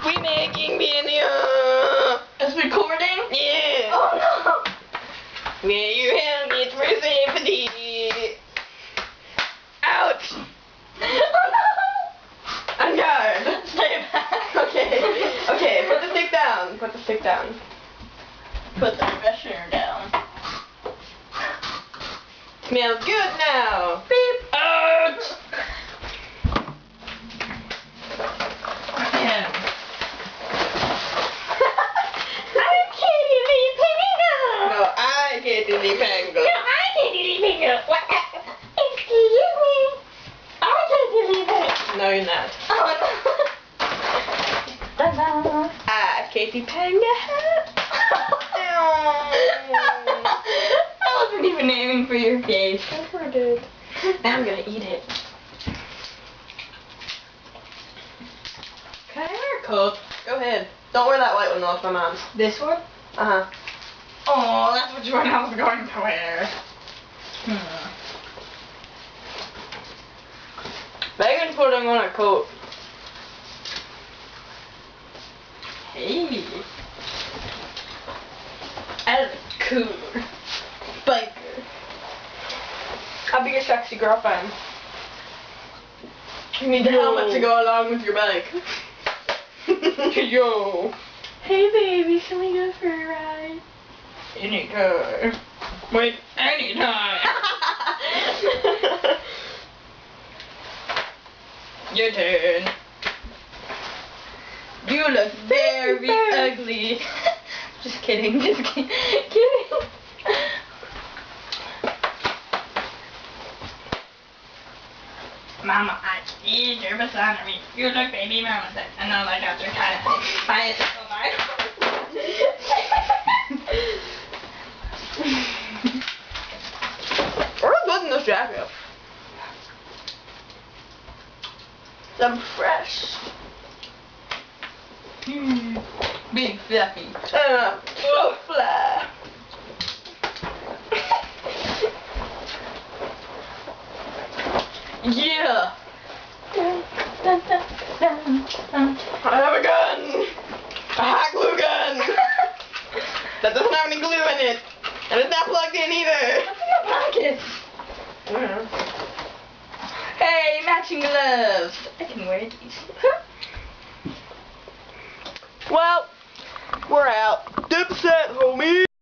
We making video. It's recording? Yeah. Oh no. Will you help me for safety? Ouch. Oh no. On guard. Stay back. Okay. Okay, put the stick down. Put the stick down. Put the pressure down. Smells good now. Beep. Ouch. Yeah. No, I get the pango. What? Excuse me. I can't believe it. No, you're not. Oh no. I Katie Panga. I wasn't even aiming for your face. Never did. Now I'm gonna eat it. Can I wear a coat? Go ahead. Don't wear that white one though, it's my mom's. This one? Uh-huh. Oh, that's which one I was going to wear. Megan's putting on a coat. Hey. As a cool biker. I'll be your sexy girlfriend. You need the helmet to go along with your bike. Yo. Hey baby, can we go for a ride? Anytime. Wait, anytime. Your turn. You look very ugly. Just kidding, just kidding. Mama, I see your vicinity. You look baby mama said. I know like after kind of bye. Where's good in this jacket? I'm fresh. Big fluffy. So fly. Yeah. I have a gun. A hot glue gun. That doesn't have any glue in it. And it's not plugged in either. What's in your pocket? Hey, matching gloves. I can wear these. Well, we're out. Dipset, homie.